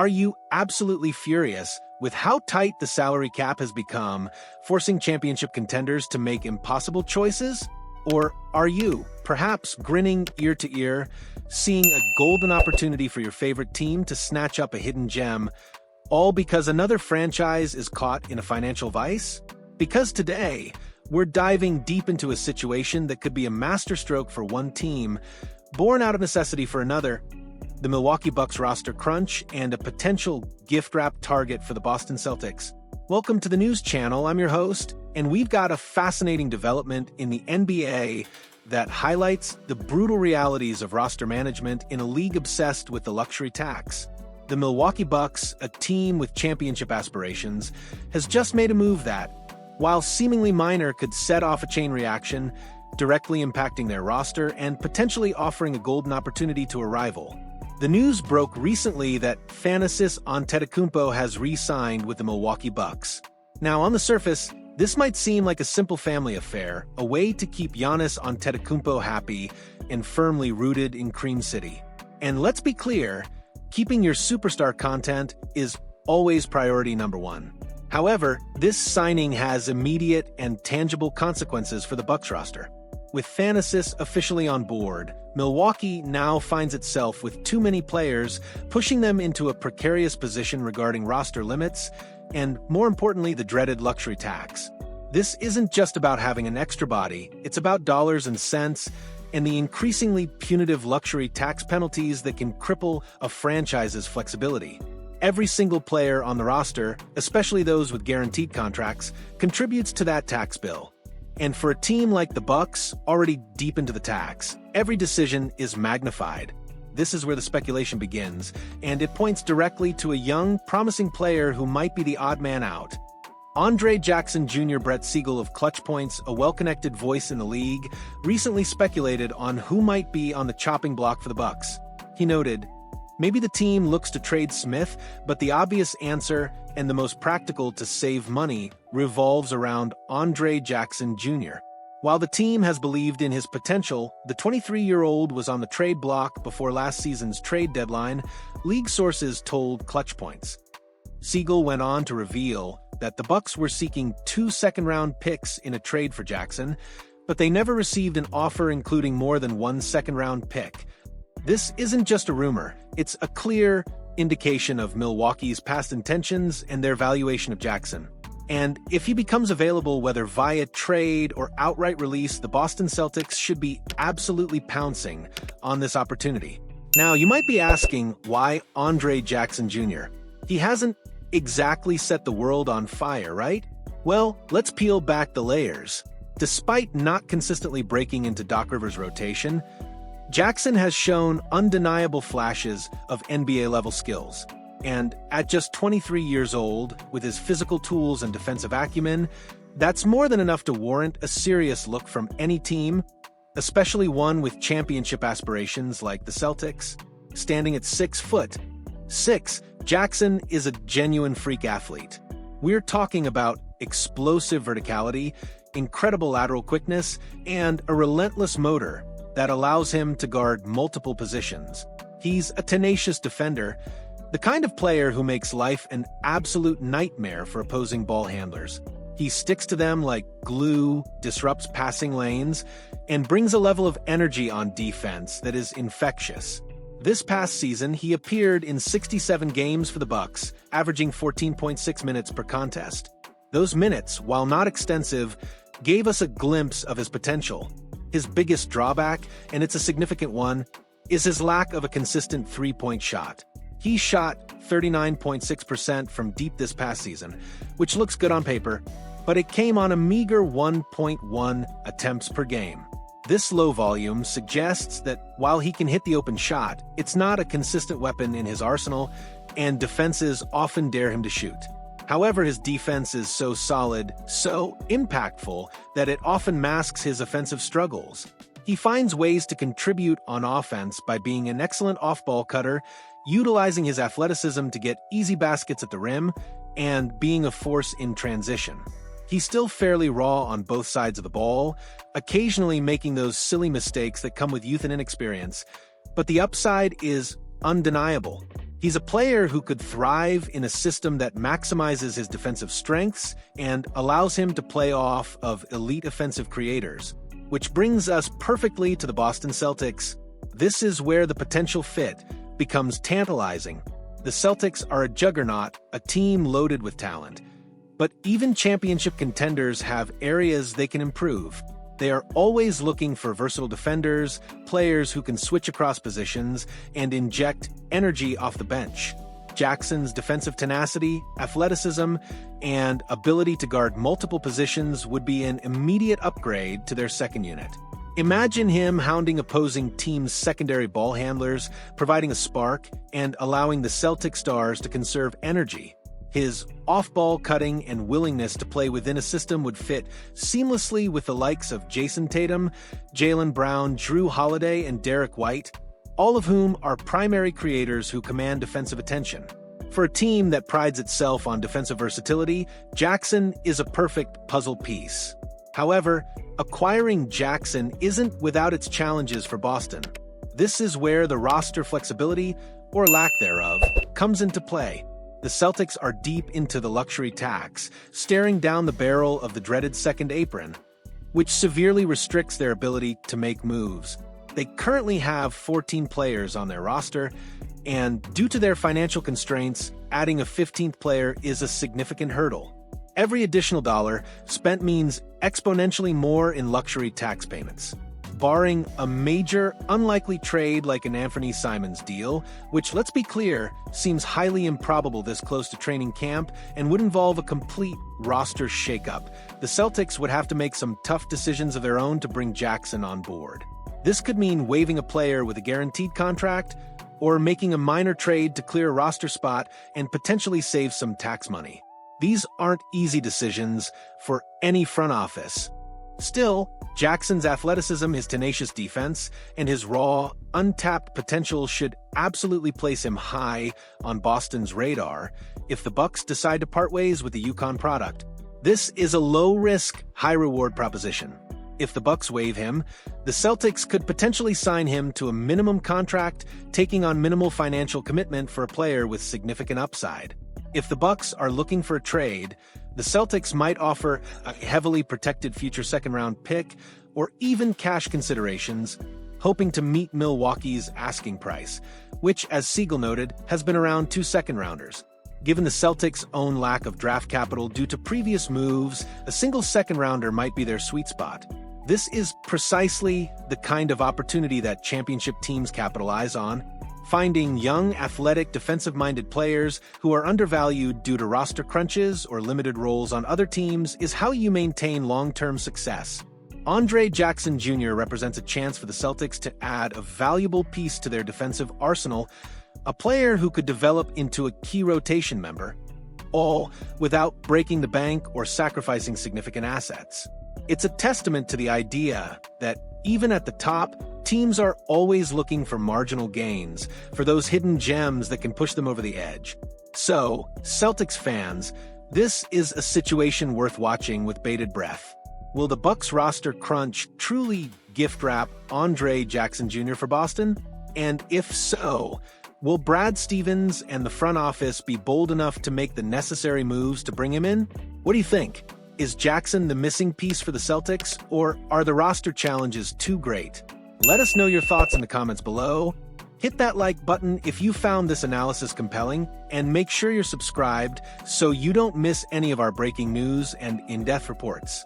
Are you absolutely furious with how tight the salary cap has become, forcing championship contenders to make impossible choices? Or are you, perhaps grinning ear to ear, seeing a golden opportunity for your favorite team to snatch up a hidden gem, all because another franchise is caught in a financial vice? Because today, we're diving deep into a situation that could be a masterstroke for one team, born out of necessity for another, the Milwaukee Bucks roster crunch, and a potential gift-wrap target for the Boston Celtics. Welcome to the news channel. I'm your host, and we've got a fascinating development in the NBA that highlights the brutal realities of roster management in a league obsessed with the luxury tax. The Milwaukee Bucks, a team with championship aspirations, has just made a move that, while seemingly minor, could set off a chain reaction, directly impacting their roster and potentially offering a golden opportunity to a rival. The news broke recently that Giannis Antetokounmpo has re-signed with the Milwaukee Bucks. Now, on the surface, this might seem like a simple family affair, a way to keep Giannis Antetokounmpo happy and firmly rooted in Cream City. And let's be clear, keeping your superstar content is always priority number one. However, this signing has immediate and tangible consequences for the Bucks roster. With Giannis officially on board, Milwaukee now finds itself with too many players, pushing them into a precarious position regarding roster limits and, more importantly, the dreaded luxury tax. This isn't just about having an extra body, it's about dollars and cents and the increasingly punitive luxury tax penalties that can cripple a franchise's flexibility. Every single player on the roster, especially those with guaranteed contracts, contributes to that tax bill. And for a team like the Bucks, already deep into the tax, every decision is magnified. This is where the speculation begins, and it points directly to a young, promising player who might be the odd man out. Andre Jackson Jr. Brett Siegel of Clutch Points, a well-connected voice in the league, recently speculated on who might be on the chopping block for the Bucks. He noted, "Maybe the team looks to trade Smith, but the obvious answer, and the most practical to save money, revolves around Andre Jackson Jr." While the team has believed in his potential, the 23-year-old was on the trade block before last season's trade deadline, league sources told Clutch Points. Siegel went on to reveal that the Bucks were seeking 2 second-round picks in a trade for Jackson, but they never received an offer including more than 1 second-round pick. This isn't just a rumor, it's a clear indication of Milwaukee's past intentions and their valuation of Jackson. And if he becomes available, whether via trade or outright release, the Boston Celtics should be absolutely pouncing on this opportunity. Now, you might be asking, why Andre Jackson Jr.? He hasn't exactly set the world on fire, right? Well, let's peel back the layers. Despite not consistently breaking into Doc Rivers' rotation, Jackson has shown undeniable flashes of NBA-level skills. And at just 23 years old, with his physical tools and defensive acumen, that's more than enough to warrant a serious look from any team, especially one with championship aspirations like the Celtics. Standing at 6'6", Jackson is a genuine freak athlete. We're talking about explosive verticality, incredible lateral quickness, and a relentless motor that allows him to guard multiple positions. He's a tenacious defender, the kind of player who makes life an absolute nightmare for opposing ball handlers. He sticks to them like glue, disrupts passing lanes, and brings a level of energy on defense that is infectious. This past season, he appeared in 67 games for the Bucks, averaging 14.6 minutes per contest. Those minutes, while not extensive, gave us a glimpse of his potential. His biggest drawback, and it's a significant one, is his lack of a consistent three-point shot. He shot 39.6% from deep this past season, which looks good on paper, but it came on a meager 1.1 attempts per game. This low volume suggests that while he can hit the open shot, it's not a consistent weapon in his arsenal, and defenses often dare him to shoot. However, his defense is so solid, so impactful, that it often masks his offensive struggles. He finds ways to contribute on offense by being an excellent off-ball cutter, utilizing his athleticism to get easy baskets at the rim, and being a force in transition. He's still fairly raw on both sides of the ball, occasionally making those silly mistakes that come with youth and inexperience, but the upside is undeniable. He's a player who could thrive in a system that maximizes his defensive strengths and allows him to play off of elite offensive creators. Which brings us perfectly to the Boston Celtics. This is where the potential fit becomes tantalizing. The Celtics are a juggernaut, a team loaded with talent. But even championship contenders have areas they can improve. They are always looking for versatile defenders, players who can switch across positions and inject energy off the bench. Jackson's defensive tenacity, athleticism, and ability to guard multiple positions would be an immediate upgrade to their second unit. Imagine him hounding opposing teams' secondary ball handlers, providing a spark, and allowing the Celtic stars to conserve energy. His off-ball cutting and willingness to play within a system would fit seamlessly with the likes of Jason Tatum, Jaylen Brown, Drew Holiday, and Derek White, all of whom are primary creators who command defensive attention. For a team that prides itself on defensive versatility, Jackson is a perfect puzzle piece. However, acquiring Jackson isn't without its challenges for Boston. This is where the roster flexibility, or lack thereof, comes into play. The Celtics are deep into the luxury tax, staring down the barrel of the dreaded second apron, which severely restricts their ability to make moves. They currently have 14 players on their roster, and due to their financial constraints, adding a 15th player is a significant hurdle. Every additional dollar spent means exponentially more in luxury tax payments. Barring a major, unlikely trade like an Anthony Simons deal, which, let's be clear, seems highly improbable this close to training camp and would involve a complete roster shakeup, the Celtics would have to make some tough decisions of their own to bring Jackson on board. This could mean waiving a player with a guaranteed contract, or making a minor trade to clear a roster spot and potentially save some tax money. These aren't easy decisions for any front office. Still, Jackson's athleticism, his tenacious defense, and his raw, untapped potential should absolutely place him high on Boston's radar if the Bucks decide to part ways with the UConn product. This is a low-risk, high-reward proposition. If the Bucks waive him, the Celtics could potentially sign him to a minimum contract, taking on minimal financial commitment for a player with significant upside. If the Bucks are looking for a trade, the Celtics might offer a heavily protected future second-round pick or even cash considerations, hoping to meet Milwaukee's asking price, which, as Siegel noted, has been around 2 second-rounders. Given the Celtics' own lack of draft capital due to previous moves, a single second-rounder might be their sweet spot. This is precisely the kind of opportunity that championship teams capitalize on. Finding young, athletic, defensive-minded players who are undervalued due to roster crunches or limited roles on other teams is how you maintain long-term success. Andre Jackson Jr. represents a chance for the Celtics to add a valuable piece to their defensive arsenal, a player who could develop into a key rotation member, all without breaking the bank or sacrificing significant assets. It's a testament to the idea that, even at the top, teams are always looking for marginal gains, for those hidden gems that can push them over the edge. So, Celtics fans, this is a situation worth watching with bated breath. Will the Bucks roster crunch truly gift-wrap Andre Jackson Jr. for Boston? And if so, will Brad Stevens and the front office be bold enough to make the necessary moves to bring him in? What do you think? Is Jackson the missing piece for the Celtics, or are the roster challenges too great? Let us know your thoughts in the comments below. Hit that like button if you found this analysis compelling, and make sure you're subscribed so you don't miss any of our breaking news and in-depth reports.